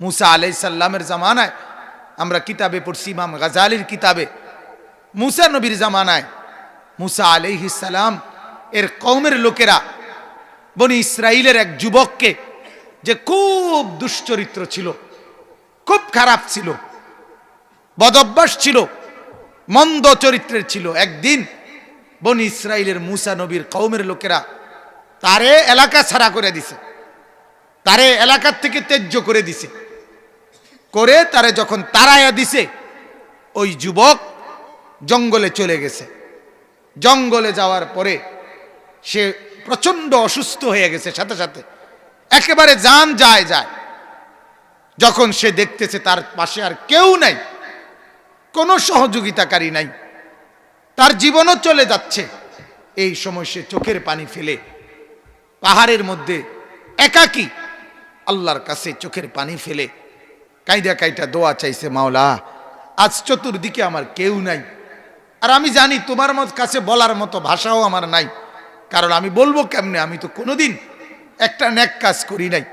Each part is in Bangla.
মুসা আলাইহিস সালামের জামানায় আমরা কিতাবে পড়ছি, ইমাম গাজালির কিতাবে, মুসা নবীর জামানায় মুসা আলাইহিস সালাম এর কওমের লোকেরা বনি ইসরাইলের এক যুবককে, যে খুব দুশ্চরিত্র ছিল, খুব খারাপ ছিল, বদঅভ্যাস ছিল, মন্দ চরিত্রের ছিল, একদিন বনি ইসরাইলের মুসা নবীর কওমের লোকেরা তারে এলাকা ছাড়া করে দিছে, তারে এলাকার থেকে ত্যায্য করে দিছে, করে তারে যখন তাড়াইয়া দিছে, ওই যুবক জঙ্গলে চলে গেছে। জঙ্গলে যাওয়ার পরে সে প্রচন্ড অসুস্থ হয়ে গেছে, সাথে সাথে একেবারে জান যায়। যখন সে দেখতেছে তার পাশে আর কেউ নাই, কোনো সহযোগিতাকারী নাই, তার জীবনও চলে যাচ্ছে, এই সময় সে চোখের পানি ফেলে পাহাড়ের মধ্যে একাকী আল্লাহর কাছে চোখের পানি ফেলে কাইদা কাইটা দোয়া চাইছে, মাওলা আজ চতুর্দিকে আমার কেউ নাই, আর আমি জানি তোমার কাছে বলার মতো ভাষাও আমার নাই, কারণ আমি বলবো কেমনে, আমি তো কোনোদিন একটা নেক কাজ করি নাই,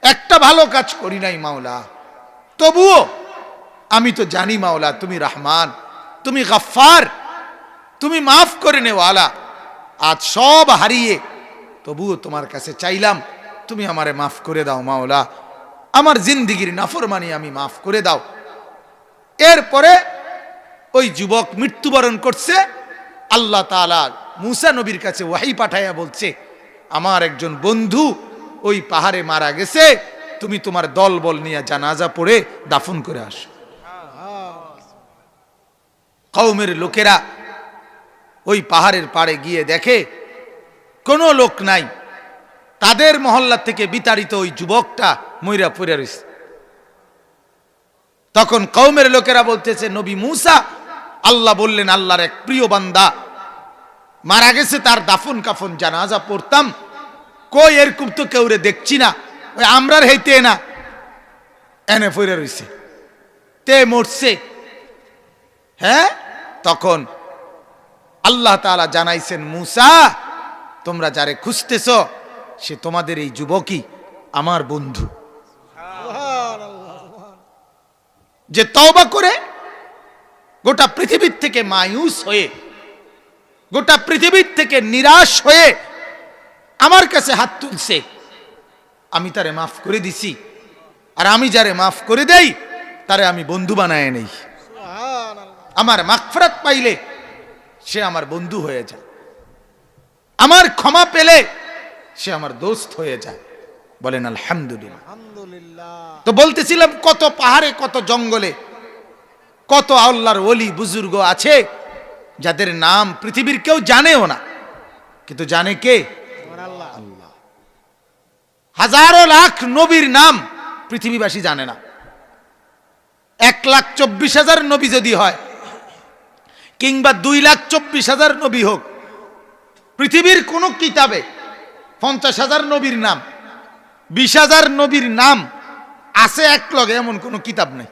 একটা ভালো কাজ করি নাই মাওলা। তবুও আমি তো জানি মাওলা তুমি রহমান, তুমি গফফার, তুমি মাফ করে নেওয়ালা। আজ সব হারিয়ে তবুও তোমার কাছে চাইলাম, তুমি আমারে মাফ করে দাও মাওলা, আমার জিন্দিগির নাফরমানি আমি মাফ করে দাও। এরপরে ওই যুবক মৃত্যুবরণ করছে। আল্লাহ তাআলা মুসা নবীর কাছে ওয়াহি পাঠাইয়া বলছে, আমার একজন বন্ধু ওই পাহাড়ে মারা গেছে, তুমি তোমার দলবল নিয়ে জানাজা পড়ে দাফন করে আসো। কওমের লোকেরা ওই পাহাড়ের পাড়ে গিয়ে দেখে কোনো লোক নাই, তাদের মহল্লা থেকে বিতাড়িত ওই যুবকটা মইরা পড়ে রয়েছে। তখন কওমের লোকেরা বলতেছে, নবী মুসা, আল্লাহ বললেন আল্লাহর এক প্রিয় বান্দা মারা গেছে, তার দাফন কাফন জানাজা পড়তাম, কই এরকম তো কেউরে দেখছি না, ওই আমরার হেইতে না এনে পড়ে রয়েছে, তে মরছে। হ্যাঁ, তখন আল্লাহ তাআলা জানাইছেন, মুসা তোমরা যারে খুঁজতেছ সে তোমাদের এই যুবকই আমার বন্ধু, যে তওবা করে গোটা পৃথিবীর থেকে মায়ুস হয়ে, গোটা পৃথিবীর থেকে নিরাশ হয়ে আমার কাছে হাত তুলছে, আমি তারে মাফ করে দিছি, আর আমি যারে মাফ করে দেই তারে আমি বন্ধু বানায় নেই। আমার মাগফিরাত পাইলে সে আমার বন্ধু হয়ে যায়, আমার ক্ষমা পেলে সে আমার দোস্ত হয়ে যায়। বলেন আলহামদুলিল্লাহ। তো বলতেছিলাম, কত পাহাড়ে, কত জঙ্গলে, কত আল্লাহর ওলি বুজুর্গ আছে যাদের নাম পৃথিবীর কেউ জানেও না, কিন্তু জানে কে? আল্লাহ। হাজারো লাখ নবীর নাম পৃথিবীবাসী জানে না। 1,24,000 নবী যদি হয়, কিংবা 2,24,000 নবী হোক, পৃথিবীর কোন কিতাবে 50,000 নবীর নাম, 20,000 নবীর নাম আছে এক লগে, এমন কোন কিতাব নেই।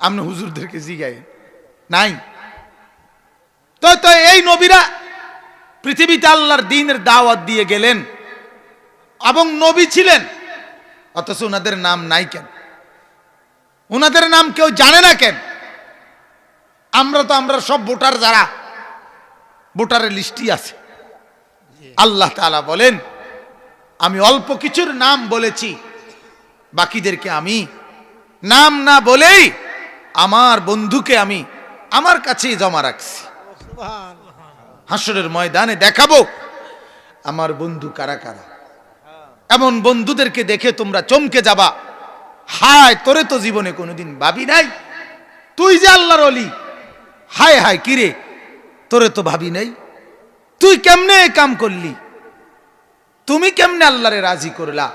আপনি হুজুরদেরকে জিগাই নাই। তো এই নবীরা পৃথিবীতে আল্লাহর দ্বীনের দাওয়াত দিয়ে গেলেন এবং নবী ছিলেন, অথচ ওনাদের নাম নাই কেন? ওনাদের নাম কেউ জানে না কেন? আমরা সব ভোটার, যারা ভোটারের লিস্টই আছে। আল্লাহ তাআলা বলেন, আমি অল্প কিছুর নাম বলেছি, বাকিদেরকে আমি নাম না বলেই আমার বন্ধুকে আমি আমার কাছেই জমা রাখছি। হাসরের ময়দানে দেখাবো আমার বন্ধু কারা কারা। এমন বন্ধুদেরকে দেখে তোমরা চমকে যাবা, হায় তোরে তো জীবনে কোনোদিন ভাবি নাই, তুই যে আল্লাহর ওলি, হায় হায় কিরে তোরে তো ভাবি নাই, তুই কেমনে কাম করলি, তুমি কেমনে আল্লাহরে রাজি করলা।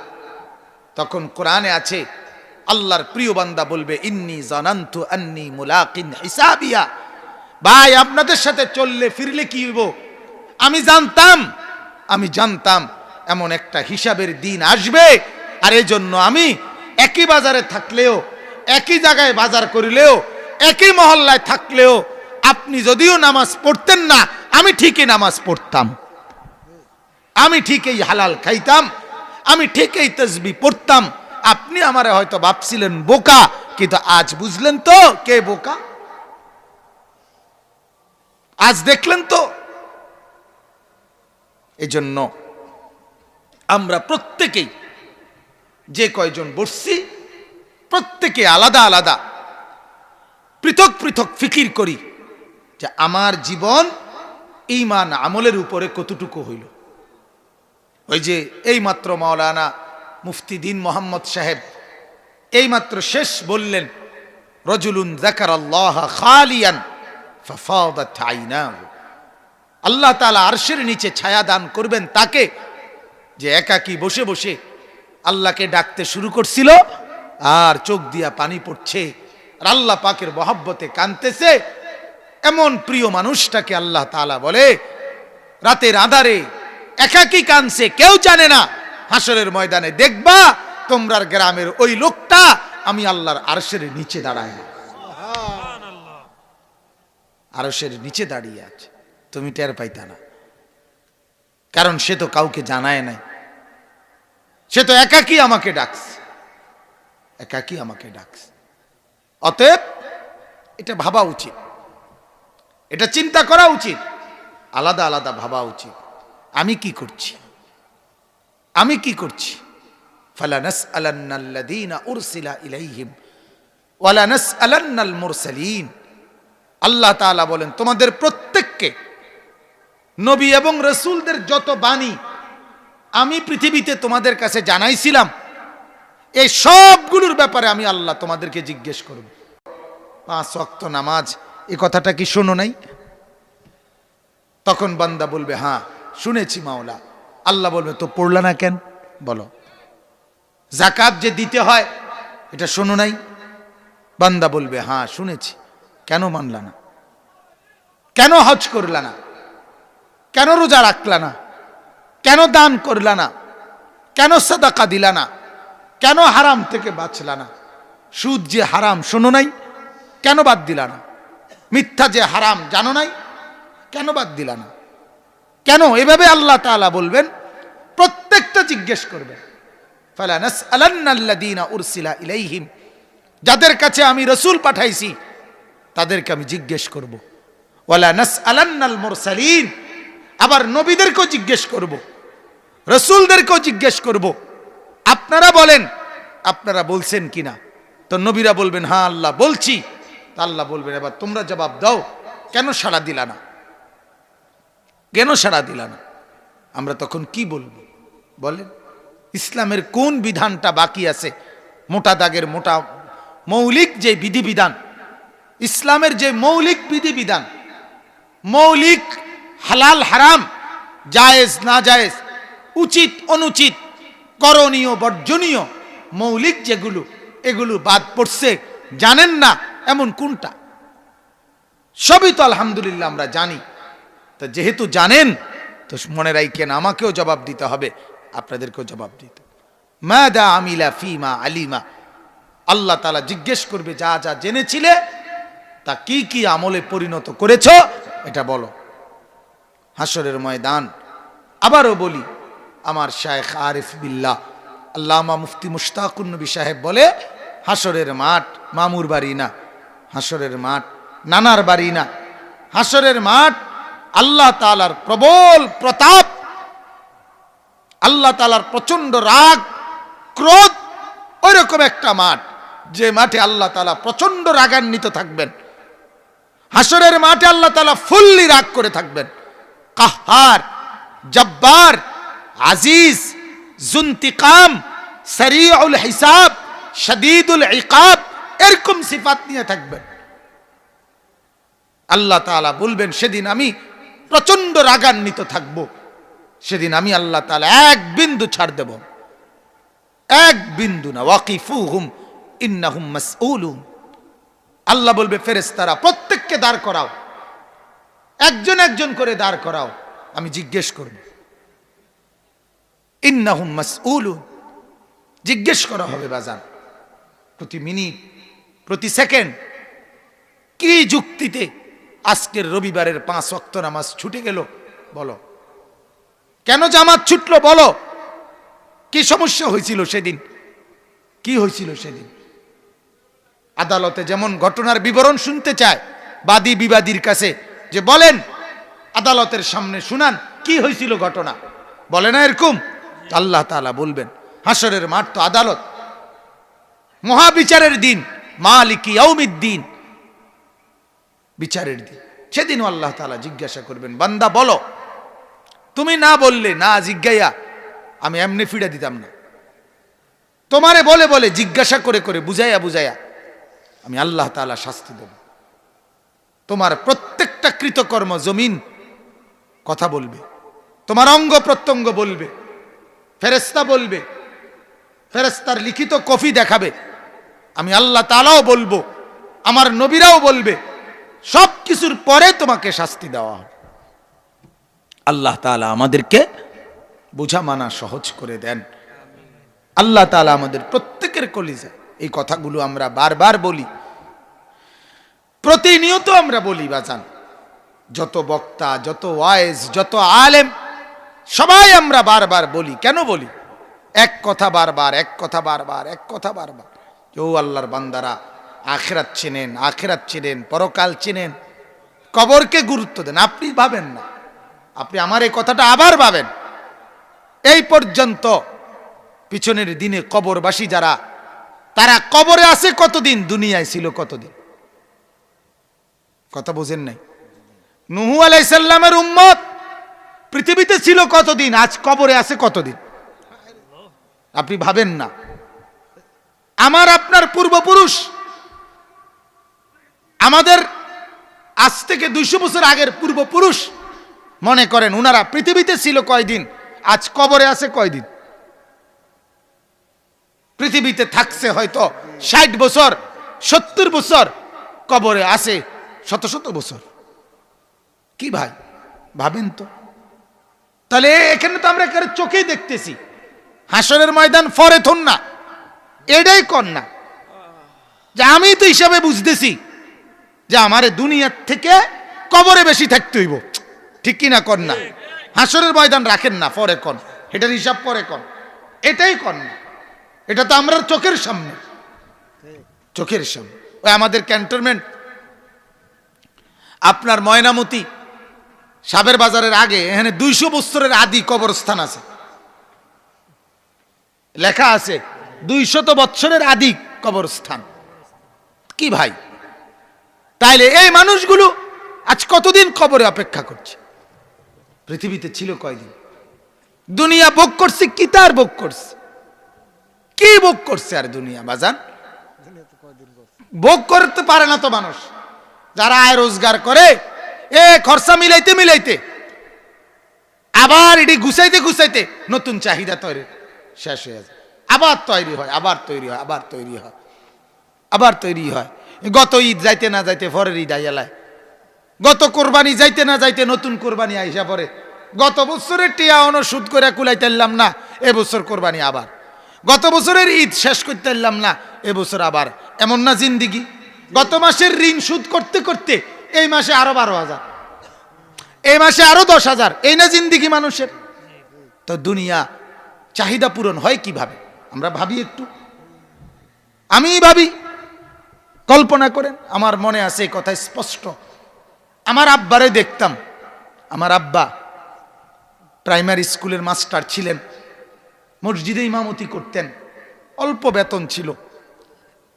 তখন কোরআনে আছে, আল্লাহর প্রিয় বান্দা বলবে, ইন্নী জানান্তু আন্নী মুলাকিন হিসাবিয়া, ভাই আপনাদের সাথে চললে ফিরলে কি হইব, আমি জানতাম এমন একটা হিসাবের দিন আসবে, আর এই জন্য আমি একই বাজারে থাকলেও, একই জায়গায় বাজার করিলেও, একই মহল্লায় থাকলেও, আপনি যদিও নামাজ পড়তেন না, আমি ঠিকই নামাজ পড়তাম, আমি ঠিকই হালাল খাইতাম, আমি ঠিকই তাসবিহ পড়তাম, আপনি আমারে হয়তো ভাবছিলেন বোকা, কিন্তু আজ বুঝলেন তো কে বোকা? আজ দেখলেন তো। এজন্য আমরা প্রত্যেকেই যে কয়জন বসছি, প্রত্যেকে আলাদা আলাদা পৃথক পৃথক ফিকির করি যে আমার জীবন ঈমান আমলের উপরে কতটুকু হইল। ওই যে এইমাত্র মাওলানা মুফতি দ্বীন মোহাম্মদ সাহেব এইমাত্র শেষ বললেন, রজুলুন যাকারাল্লাহ খালিয়ান ফাফাদাত আইনাহু, আল্লাহ তাআলা আরশের নিচে ছায়া দান করবেন তাকে যে একাকী বসে বসে আল্লাহকে ডাকতে শুরু করছিল আর চোখ দিয়া পানি পড়ছে আর আল্লাহ পাকের মহব্বতে কাঁদতেছে। এমন প্রিয় মানুষটাকে আল্লাহ তাআলা বলে রাতের আঁধারে একাকী কাঁদছে, কেউ জানে না। হাসরের ময়দানে দেখবা তোমরার গ্রামের ওই লোকটা আমি আল্লাহর আরশের নিচে দাঁড়ায়, আরশের নিচে দাঁড়িয়ে আছে, তুমি টের পাইতা না, কারণ সে তো কাউকে জানায় নাই, সে তো একাকী আমাকে ডাকছে, একাকী আমাকে ডাকছে। অতএব এটা ভাবা উচিত, এটা চিন্তা করা উচিত, আলাদা আলাদা ভাবা উচিত। আমি কি করছি, আমি কি করছি? ফালানাসআলান্নাল্লাযীনা উরসিলা ইলাইহিম ওয়ালানাসআলান্নাল মুরসালিন। আল্লাহ তাআলা বলেন তোমাদের প্রত্যেককে নবী এবং রাসূলদের যত বাণী আমি পৃথিবীতে তোমাদের কাছে জানাইছিলাম, এই সবগুলোর ব্যাপারে আমি আল্লাহ তোমাদেরকে জিজ্ঞেস করব। 5 ওয়াক্ত নামাজ, এই কথাটা কি শোনো নাই? তখন বান্দা বলবে হ্যাঁ শুনেছি মাওলা। আল্লাহ বলবে তো পড়লা না কেন? বলো। যাকাত যে দিতে হয় এটা শোনো নাই? বান্দা বলবে হ্যাঁ শুনেছি। কেন মানলা না? কেন হজ করলা না? কেন রোজা রাখলা না? কেন দান করলা না? কেন সাদাকা দিলা না? কেন হারাম থেকে বাঁচলা না? সুদ যে হারাম শোনো নাই, কেন বাদ দিলা না? মিথ্যা যে হারাম জানো নাই, কেন বাদ দিলা না? কেন? এভাবে আল্লাহ তাআলা বলবেন, প্রত্যেকটা জিজ্ঞেস করবেন। ফালানাসআলান্নাল্লাযীনা উরসিলা ইলাইহিম, যাদের কাছে আমি রাসূল পাঠাইছি তাদেরকে আমি জিজ্ঞেস করব। ওয়ালানাসআলান্নাল মুরসালিন, আবার নবীদেরকেও জিজ্ঞেস করব, রাসূলদেরকেও জিজ্ঞেস করব। আপনারা বলেন আপনারা বলছেন কিনা? তো নবীরা বলবেন হ্যাঁ আল্লাহ বলছি। তা আল্লাহ বলবেন এবার তোমরা জবাব দাও, কেন সাড়া দিলা না? কেন সাড়া দিলা না? আমরা তখন কি বলবো বলেন? ইসলামের কোন বিধানটা বাকি আছে? মোটা দাগের মোটা মৌলিক যে বিধিবিধান, ইসলামের যে মৌলিক বিধিবিধান, মৌলিক হালাল হারাম, জায়েজ না জায়েজ, উচিত অনুচিত, করণীয় বর্জনীয়, মৌলিক যেগুলো, এগুলো বাদ পড়ছে জানেন না এমন কোনটা? সবই তো আলহামদুলিল্লাহ আমরা জানি। তো যেহেতু জানেন তো মনে রাখেন আমাকেও জবাব দিতে হবে, আপনাদেরকেও জবাব দিতে। মাদা আমিলা ফিমা আলিমা, আল্লাহ তাআলা জিজ্ঞেস করবে যা যা জেনেছিলে তা কি কি আমলে পরিণত করেছো এটা বলো। হাসরের ময়দান। আবারও বলি, আমার শায়েখ আরিফ বিল্লাহ আল্লামা মুফতি মুশতাকুন নবী সাহেব বলে, হাসরের মাঠ মামুর বাড়ি না, হাসরের মাঠ নানার বাড়ি না, হাসরের মাঠ আল্লাহ তাআলার প্রবল প্রতাপ, আল্লাহ তাআলার প্রচন্ড রাগ ক্রোধ, ওই রকম একটা মাঠ যে মাঠে আল্লাহ তাআলা প্রচন্ড রাগান্বিত থাকবেন। হাসরের মাঠে আল্লাহ তাআলা ফুল্লি রাগ করে থাকবেন। কাহ্হার, জব্বার, আজিজ, জুন্তিকাম, সরিউল হিসাব, শদীদুল ইকাব, এরকম সিফাত নিয়ে থাকবেন। আল্লাহ তাআলা বলবেন সেদিন আমি প্রচন্ড রাগান্বিত থাকব, সেদিন আমি আল্লাহ তাআলা এক বিন্দু ছাড় দেব, এক বিন্দু না। ওয়াকিফুহুম ইন্নাহুম মাসউলুন, আল্লাহ বলবে ফেরেশতারা প্রত্যেককে দাঁড় করাও, একজন একজন করে দাঁড় করাও, আমি জিজ্ঞেস করব। ইন্নাহুম মাসউলুন, জিজ্ঞেস করা হবে বাজান, প্রতি মিনিট প্রতি সেকেন্ড। কি যুক্তিতে আজকের রবিবারের 5 ওয়াক্ত নামাজ ছুটে গেল বলো? কেন জামাত ছুটলো বলো? কি সমস্যা হয়েছিল সেদিন? কি হয়েছিল সেদিন? আদালতে যেমন ঘটনার বিবরণ শুনতে চায় বাদী বিবাদীর কাছে, যে বলেন আদালতের সামনে শুনান কি হয়েছিল ঘটনা, বলে না এরকম? আল্লাহ তাআলা বলবেন হাসরের মাঠ তো আদালত, মহাবিচারের দিন, মালিকি ইয়াউমিদ্দিন, বিচারের দিন। সেদিনও আল্লাহ তাআলা জিজ্ঞাসা করবেন, বান্দা বলো। তুমি না বললে, না জিজ্ঞাইয়া আমি এমনি ফিরে দিতাম না। তোমারে বলে বলে জিজ্ঞাসা করে করে বুঝাইয়া বুঝাইয়া আমি আল্লাহ তাআলা শাস্তি দেব। তোমার প্রত্যেকটা কৃতকর্ম জমিন কথা বলবে, তোমার অঙ্গ প্রত্যঙ্গ বলবে, ফেরেশতা বলবে, ফেরেশতার লিখিত কপি দেখাবে। আমি আল্লাহ তাআলাও বলবো, আমার নবীরাও বলবে, সব কিছুর পরে তোমাকে শাস্তি দেওয়া হবে। আল্লাহ তাআলা আমাদেরকে বোঝা মানা সহজ করে দেন। আল্লাহ তাআলা আমাদের প্রত্যেকের কলিজা এই কথাগুলো আমরা বারবার বলি, প্রতিনিয়ত আমরা বলি বাজান। যত বক্তা, যত ওয়াইজ, যত আলেম, সবাই আমরা বারবার বলি। কেন বলি? এক কথা বারবার, এক কথা বারবার, এক কথা বারবার। কেউ আল্লাহর বান্দারা আখিরাত চেনেন, আখিরাত চেনেন, পরকাল চেনেন, কবরকে গুরুত্ব দেন। আপনি ভাবেন না, আপনি আমার এই কথাটা আবার ভাবেন। এই পর্যন্ত পিছনের দিনে কবরবাসী যারা, তারা কবরে আছে কতদিন, দুনিয়ায় ছিল কতদিন? কথা বোঝেন নাই? নূহ আলাইহিস সালামের উম্মত পৃথিবীতে ছিল কতদিন, আজ কবরে আছে কতদিন? আপনি ভাবেন না। আমার আপনার পূর্বপুরুষ, আমাদের আজ থেকে 200 বছর আগের পূর্বপুরুষ, মনে করেন উনারা পৃথিবীতে ছিল কয়দিন, আজ কবরে আছে কয়দিন? পৃথিবীতে থাকছে হয়তো 60 বছর, 70 বছর, কবরে আছে শত শত বছর। কি ভাই ভাবেন তো? তাহলে এখানে তো আমরা চোখেই দেখতেছি, হাসরের ময়দান ফরে থন না, এটাই কর না যে আমি তো হিসাবে বুঝতেছি যে আমারে দুনিয়ার থেকে কবরে বেশি থাকতে হইব, ঠিক কিনা? কর না, হাসরের ময়দান রাখেন না, পরে কন, এটার হিসাব পরে কন, এটাই কর না। এটা তো আমরা চোখের সামনে, চোখের সামনে। ওই আমাদের ক্যান্টনমেন্ট আপনার ময়নামতি সাবের বাজারের আগে, এখানে 200 বছরের আদি কবরস্থান আছে, লেখা আছে 200 বছরের আদি কবরস্থান। কি ভাই, তাইলে এই মানুষগুলো আজ কতদিন কবরে অপেক্ষা করছে? পৃথিবীতে ছিল কয়দিন? দুনিয়া ভোগ করছে কি, তার ভোগ করছে কি, ভোগ করছে আর দুনিয়া বাজান? ভোগ করতে পারে না তো মানুষ। যারা আয় রোজগার করে, এ খরচা মিলাইতে মিলাইতে, আবার এটি গুছাইতে গুছাইতে নতুন চাহিদা তৈরি শেষ হয়ে যায়, আবার তৈরি হয়, আবার তৈরি হয়, আবার তৈরি হয়, আবার তৈরি হয়। গত ঈদ যাইতে না যাইতে পরের ঈদ আইয়ালায়, গত কোরবানি যাইতে না যাইতে নতুন কোরবানি আইসা পরে, গত বছরের টিয়া অনুসুদ করে কুলাইতে পারলাম না, এবছর কোরবানি আবার, গত বছরের ঈদ শেষ করতে পারলাম না, এবছর আবার। এমন না জিন্দিগি? গত মাসের ঋণ সুদ করতে করতে এই মাসে আরো 12,000, এই মাসে আরো 10,000, এই না জিন্দিগি মানুষের? তো দুনিয়া চাহিদা পূরণ হয় কিভাবে? আমরা ভাবি একটু, আমি ভাবি, কল্পনা করেন। আমার মনে আছে এই কথা স্পষ্ট। আমার আব্বারে দেখতাম, আমার আব্বা প্রাইমারি স্কুলের মাস্টার ছিলেন, মসজিদে ইমামতি করতেন, অল্প বেতন ছিল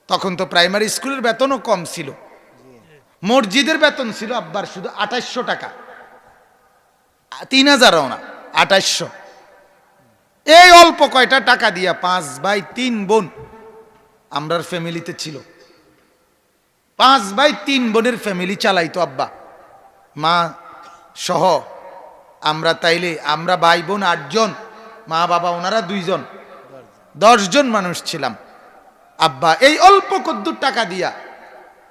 তখন। তো প্রাইমারি স্কুলের বেতনও কম ছিল, মসজিদের বেতন ছিল আব্বার শুধু 2800 টাকা, 3000ও না, 2800। এই অল্প কয়টা টাকা দিয়া 5 ভাই 3 বোন আমরার ফ্যামিলিতে ছিল। 5 ভাই 3 বোনের ফ্যামিলি চালাইতো আব্বা, মা সহ। আমরা তাইলে আমরা ভাই বোন 8 জন, মা বাবা ওনারা 2 জন, 10 জন মানুষ ছিলাম। আব্বা এই অল্প কদ্দুর টাকা দিয়া,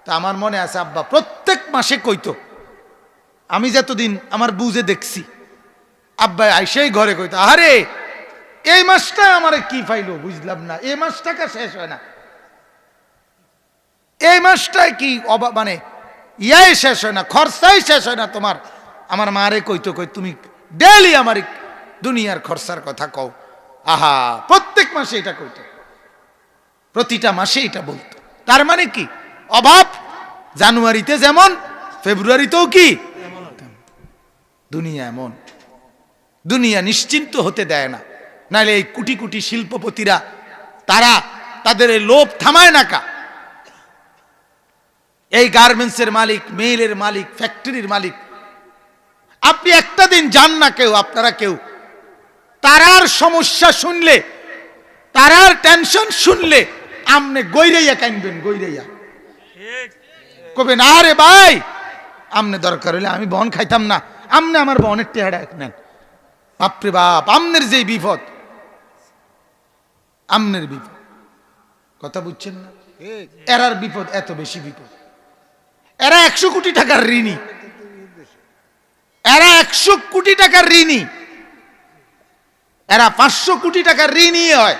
তা আমার মনে আছে আব্বা প্রত্যেক মাসে কইতো, আমি যতদিন আমার বুঝে দেখছি, আব্বা আইসেই ঘরে কইতো, আরে এই মাসটা আমারে কি পাইলো বুঝলাম না, এই মাস টাকা শেষ হয় না, এই মাসটায় কি মানে ইয়াই শেষ হয় না, খরচাই শেষ হয় না তোমার। আমার মারে কইতো, কই তুমি ডেইলি আমার দুনিয়ার খরচার কথা কও। আহা, প্রত্যেক মাসে এটা কইতো। প্রতিটা মাসে এটা বলতো। তার মানে কি, অভাব জানুয়ারিতে যেমন ফেব্রুয়ারিতেও কি দুনিয়া এমন। দুনিয়া নিশ্চিন্ত হতে দেয় না। নাহলে এই কোটি কোটি শিল্পপতিরা তারা তাদের এই লোভ থামায় না কা। এই গার্মেন্টসের মালিক, মেইলের মালিক, ফ্যাক্টরির মালিক, আপনি একটা দিন যান না কেউ, আপনারা কেউ তারার সমস্যা শুনলে, তারার টেনশন শুনলে আমনে গৈরাইয়া কানবেন, গৈরাইয়া কবেন আরে ভাই আমনে দরকার হলে আমি বন খাইতাম না, আমনে আমার বনের টেহারা নেন। বাপরে বাপ, আমনের যে বিপদ, আমনের বিপদ, কথা বুঝছেন না? এরার বিপদ এত বেশি বিপদ। এরা 100 কোটি টাকার ঋণী, এরা 100 কোটি টাকার ঋণী, এরা 500 কোটি টাকার ঋণী হয়।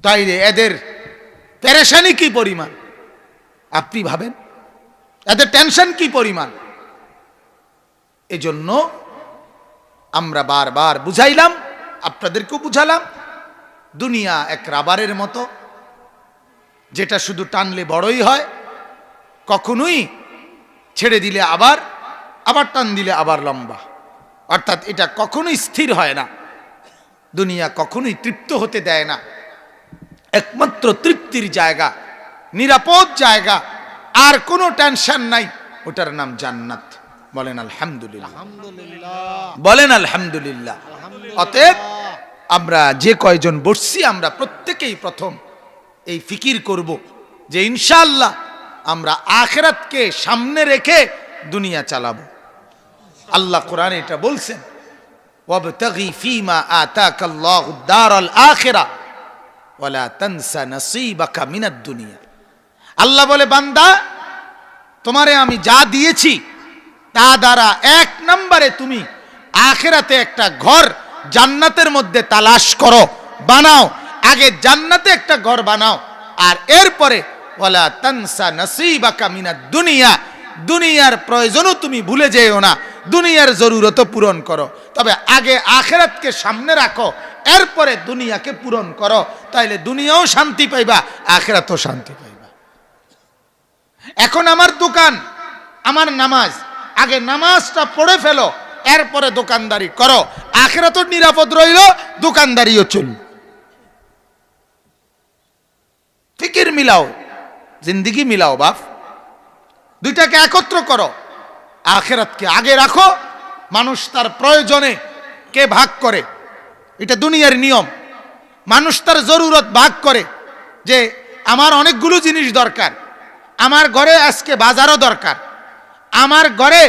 তাইলে এদের পেরেশানি কি পরিমাণ আপনি ভাবেন, এদের টেনশন কি পরিমাণ। এজন্য আমরা বারবার বুঝাইলাম, আপনাদেরকেও বুঝালাম, দুনিয়া এক রাবারের মতো, যেটা শুধু টানলে বড়ই হয়, কখনোই ছেড়ে দিলে আবার টান দিলে আবার লম্বা। অর্থাৎ এটা কখনোই স্থির হয় না। দুনিয়া কখনোই তৃপ্ত হতে দেয় না। একমাত্র তৃপ্তির জায়গা, নিরাপদ জায়গা, আর কোনো টেনশন নাই, ওটার নাম জান্নাত। বলেন আলহামদুলিল্লাহ, বলেন আলহামদুলিল্লাহ। অতএব আমরা যে কয়জন বসছি, আমরা প্রত্যেকেই প্রথম এই ফিকির করব যে ইনশাআল্লাহ আমরা আখিরাতকে সামনে রেখে দুনিয়া চালাবো। আল্লাহ কোরআনে এটা বলছেন, ওয়াবতাগি ফীমা আতাকাল্লাহুদ দারাল আখিরা ওয়ালা তানসা নসীবাকা মিনাদ দুনিয়া। আল্লাহ বলে, বান্দা তোমারে আমি যা দিয়েছি তা দ্বারা 1 নম্বরে তুমি আখিরাতে একটা ঘর জান্নাতের মধ্যে তালাশ করো, বানাও। আগে জান্নাতে একটা ঘর বানাও, আর এরপরে ওয়ালা তানসা নসীবাকা মিনাদ দুনিয়া, দুনিয়ার প্রয়োজনও তুমি ভুলে যেও না, দুনিয়ার জরুরতও পূরণ করো। তবে আগে আখিরাতকে সামনে রাখো, এরপরে দুনিয়াকে পূরণ করো। তাইলে দুনিয়াও শান্তি পাইবা, আখিরাতও শান্তি পাইবা। এখন আমার দোকান, আমার নামাজ, আগে নামাজটা পড়ে ফেলো, এরপরে দোকানদারি করো। আখিরাতও নিরাপদ রইল, দোকানদারিও চল। ফিকির মিলাও, জিন্দিগি মিলাও বাপ, দুইটাকে একত্র করো। আখিরাতকে আগে রাখো। মানুষ তার প্রয়োজনে কে ভাগ করে, এটা দুনিয়ার নিয়ম। মানুষ তার জরুরত ভাগ করে, যে আমার অনেকগুলো জিনিস দরকার, আমার ঘরে আজকে বাজারও দরকার, আমার ঘরে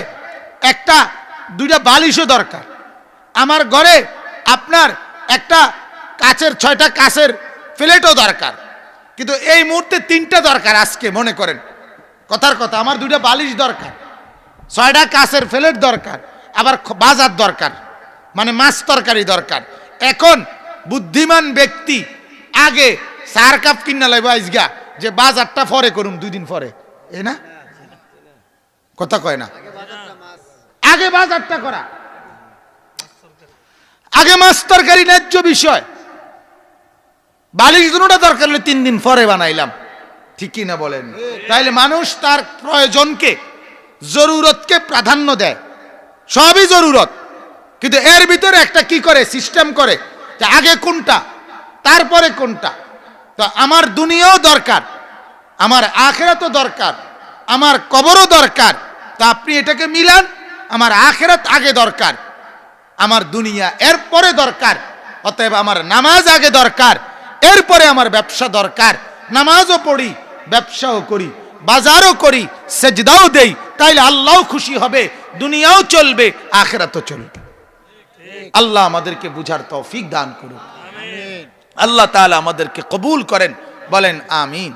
একটা 2টা বালিশও দরকার, আমার ঘরে আপনার একটা কাচের 6টা কাচের প্লেটও দরকার। কিন্তু এই মুহূর্তে 3টা দরকার। আজকে মনে করেন, কথার কথা, আমার 2টা বালিশ দরকার, 6টা কাচের প্লেট দরকার, আবার বাজার দরকার, মানে মাছ তরকারি দরকার। এখন বুদ্ধিমান ব্যক্তি আগে 4 কাপ কিনা লাগবে আজগা, যে বাজারটা পরে করুম 2 দিন পরে, এ না কথা কয় না? আগে বাজারটা করা, আগে মাছ তরকারি ন্যায্য বিষয়। বালিশ দুটোটা দরকার হলে 3 দিন পরে বানাইলাম, ঠিক কি না বলেন? তাইলে মানুষ তার প্রয়োজনকে, জরুরতকে প্রাধান্য দেয়। সবই জরুরত, কিন্তু এর ভিতরে একটা কি করে, সিস্টেম করে, যে আগে কোনটা তারপরে কোনটা। তো আমার দুনিয়াও দরকার, আমার আখিরাতও দরকার, আমার কবরও দরকার। তা আপনি এটাকে মিলান, আমার আখিরাত আগে দরকার, আমার দুনিয়া এরপরে দরকার। অতএব আমার নামাজ আগে দরকার, এরপরে আমার ব্যবসা দরকার। নামাজও পড়ি, ব্যবসাও করি, বাজারও করি, সেজদাও দেই, তাইলে আল্লাহও খুশি হবে, দুনিয়াও চলবে, আখিরাতও চলবে। আল্লাহ আমাদেরকে বুঝার তৌফিক দান করুন। আল্লাহ তাআলা আমাদেরকে কবুল করেন, বলেন আমিন।